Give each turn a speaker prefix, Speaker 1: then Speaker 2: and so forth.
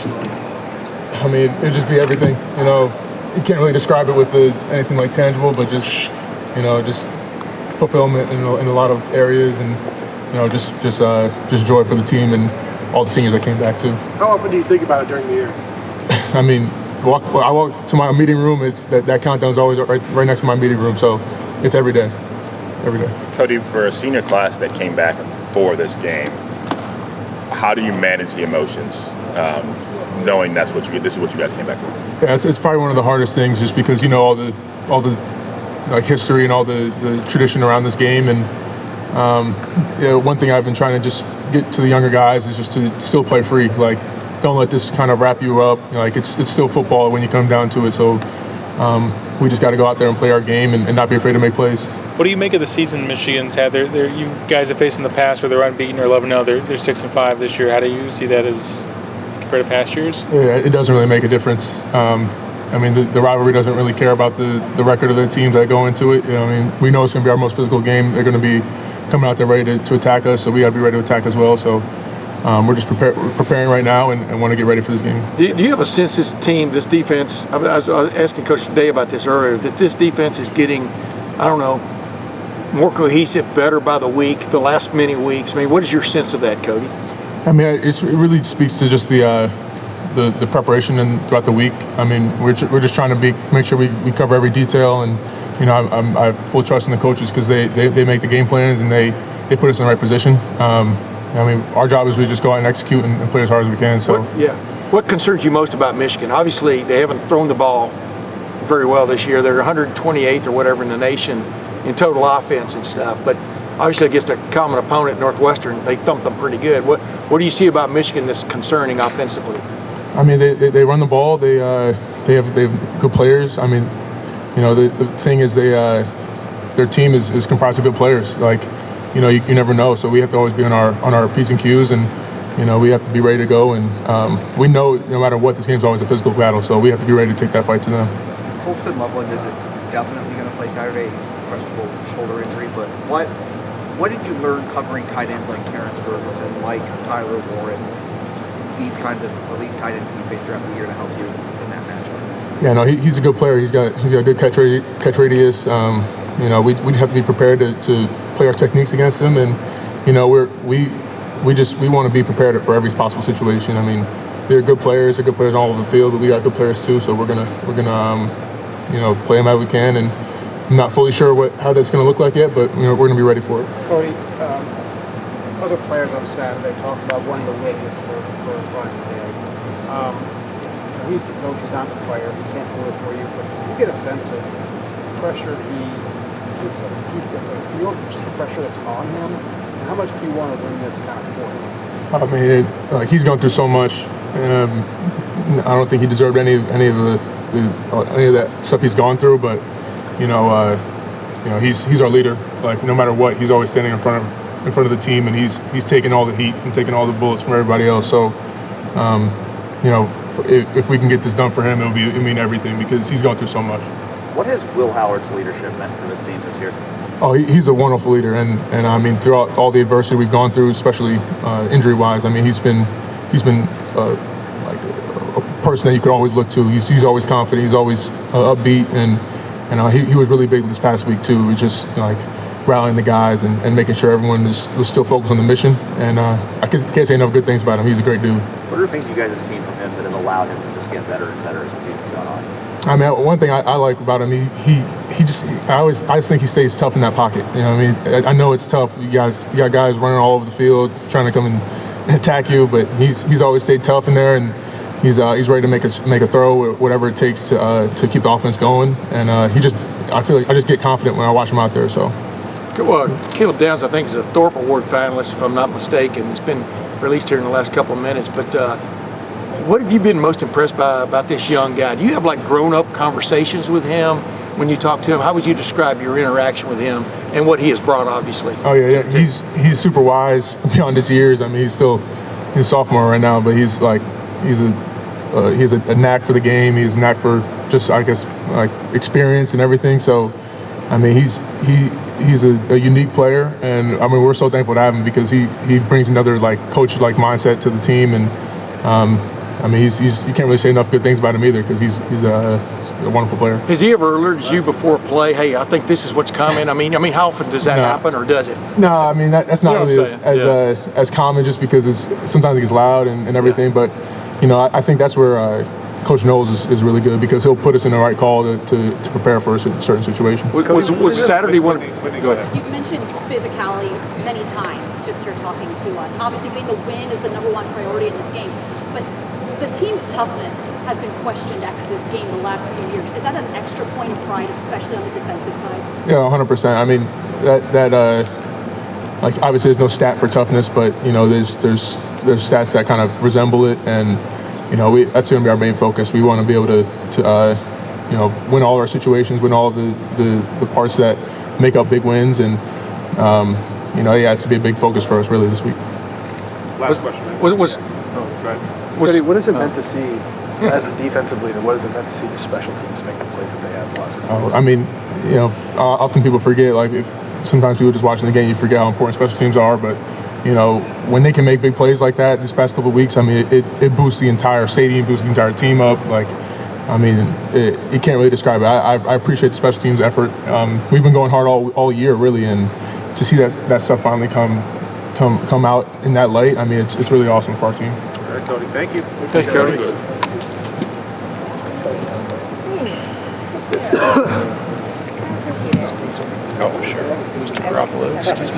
Speaker 1: personally?
Speaker 2: I mean, it'd just be everything. You know, you can't really describe it with anything like tangible, but just, you know, just fulfillment in a lot of areas, and you know, just joy for the team and all the seniors that came back too.
Speaker 1: How often do you think about it during the year?
Speaker 2: I mean, I walk to my meeting room. It's that countdown is always right next to my meeting room, so it's every day. Every day.
Speaker 3: Cody, for a senior class that came back for this game, how do you manage the emotions, knowing this is what you guys came back with?
Speaker 2: Yeah, it's probably one of the hardest things, just because you know all the like history and all the tradition around this game, and one thing I've been trying to just get to the younger guys is just to still play free. Like, don't let this kind of wrap you up. You know, like, it's still football when you come down to it. So we just got to go out there and play our game and not be afraid to make plays.
Speaker 4: What do you make of the season Michigan's had? You guys have faced in the past where they're unbeaten or 11-0. They're 6-5 this year. How do you see that as compared to past years?
Speaker 2: Yeah, it doesn't really make a difference. I mean, the rivalry doesn't really care about the record of the teams that go into it. You know, I mean, we know it's going to be our most physical game. They're going to be coming out there ready to attack us, so we got to be ready to attack as well. So we're just preparing right now and want to get ready for this game.
Speaker 5: Do you have a sense this team, this defense, I was asking Coach Day about this earlier, that this defense is getting, I don't know, more cohesive, better by the week, the last many weeks? I mean, what is your sense of that, Cody?
Speaker 2: I mean, it really speaks to just the preparation and throughout the week. I mean, we're just trying to make sure we cover every detail, and you know, I have full trust in the coaches because they make the game plans and they put us in the right position. I mean, our job is to just go out and execute and play as hard as we can. So
Speaker 5: what concerns you most about Michigan? Obviously, they haven't thrown the ball very well this year. They're 128th or whatever in the nation in total offense and stuff, but obviously against a common opponent, Northwestern, they thumped them pretty good. What do you see about Michigan that's concerning offensively?
Speaker 2: I mean, they run the ball. They have good players. I mean, you know, the thing is their team is comprised of good players. Like, you know, you never know. So we have to always be on our P's and Q's, and you know, we have to be ready to go. And we know no matter what, this game's always a physical battle. So we have to be ready to take that fight to them.
Speaker 6: Colston Loveland is definitely going to play Saturday. He's a questionable shoulder injury, but what did you learn covering tight ends like Terrence Ferguson, like Tyler Warren, these kinds of elite tight ends that you faced throughout the year to help you in that matchup?
Speaker 2: Yeah, no, he's a good player. He's got good catch radius. You know, we have to be prepared to play our techniques against him, and you know, we want to be prepared for every possible situation. I mean, they're good players. They're good players all over the field, but we got good players too. So we're gonna you know, play them as we can, and I'm not fully sure how that's going to look like yet, but you know, we're going to be ready for it.
Speaker 1: Cody, other players on Saturday talked about wanting to win this for Brian today. He's the coach, he's not the player. He can't do it for you, but you get a sense of the pressure just the pressure that's on him, and how much do you want to win this kind of for him?
Speaker 2: I mean, he's gone through so much. I don't think he deserved any of that stuff he's gone through, but you know, he's our leader. Like, no matter what, he's always standing in front of the team, and he's taking all the heat and taking all the bullets from everybody else. So, you know, if we can get this done for him, it'll mean everything, because he's gone through so much.
Speaker 6: What has Will Howard's leadership meant for this team this year?
Speaker 2: Oh, he's a wonderful leader, and I mean, throughout all the adversity we've gone through, especially injury-wise, I mean, he's been like a person that you could always look to. He's always confident. He's always upbeat, and he was really big this past week too. He just like rallying the guys and making sure everyone was still focused on the mission. And I can't say enough good things about him. He's a great dude.
Speaker 6: What are the things you guys have seen from him that have allowed him to just get better and better as the season's gone on?
Speaker 2: I mean, one thing I like about him, I just think he stays tough in that pocket. You know what I mean? I know it's tough. You got guys running all over the field trying to come and attack you, but he's always stayed tough in there, and he's ready to make a throw, whatever it takes to keep the offense going. And I feel like I just get confident when I watch him out there. So.
Speaker 5: Well, Caleb Downs, I think, is a Thorpe Award finalist, if I'm not mistaken. He's been released here in the last couple of minutes. But what have you been most impressed by about this young guy? Do you have like grown-up conversations with him when you talk to him? How would you describe your interaction with him and what he has brought, obviously?
Speaker 2: Oh yeah. He's super wise beyond his years. I mean, he's a sophomore right now, but he has a knack for the game. He has a knack for just, I guess, like experience and everything. So, I mean, he's a unique player, and I mean, we're so thankful to have him because he brings another like coach-like mindset to the team, and I mean, you can't really say enough good things about him either because he's a wonderful player.
Speaker 5: Has he ever alerted you before play? Hey, I think this is what's coming. I mean, how often does that happen, or does it?
Speaker 2: No, I mean that's not
Speaker 5: You know
Speaker 2: really
Speaker 5: what I'm saying?
Speaker 2: as common just because sometimes it gets loud and everything. But I think that's where Coach Knowles is really good because he'll put us in the right call to prepare for a certain situation.
Speaker 5: Was Saturday one? Go ahead.
Speaker 7: You've mentioned physicality many times just here talking to us. Obviously, getting the win is the #1 priority in this game, but the team's toughness has been questioned after this game the last few years. Is that an extra point of pride, especially on the defensive side?
Speaker 2: Yeah, 100%. I mean, that like obviously there's no stat for toughness, but there's stats that kind of resemble it, and that's going to be our main focus. We want to be able to win all of our situations, win all of the parts that make up big wins, and it's to be a big focus for us really this week.
Speaker 8: Last question.
Speaker 5: Go ahead.
Speaker 8: Cody, what has it meant to see, as a defensive leader, what has it meant to see the special teams make the plays that they have the last couple of years?
Speaker 2: I mean, often people forget, like, sometimes people just watching the game, you forget how important special teams are, but when they can make big plays like that these past couple of weeks, I mean, it boosts the entire stadium, boosts the entire team up. Like, I mean, you can't really describe it. I appreciate the special teams effort. We've been going hard all year, really, and to see that stuff finally come out in that light, I mean, it's really awesome for our team.
Speaker 8: All right, Cody, thank you.
Speaker 5: Thanks, Cody.
Speaker 9: Oh, sure. Mr. Garoppolo, excuse me.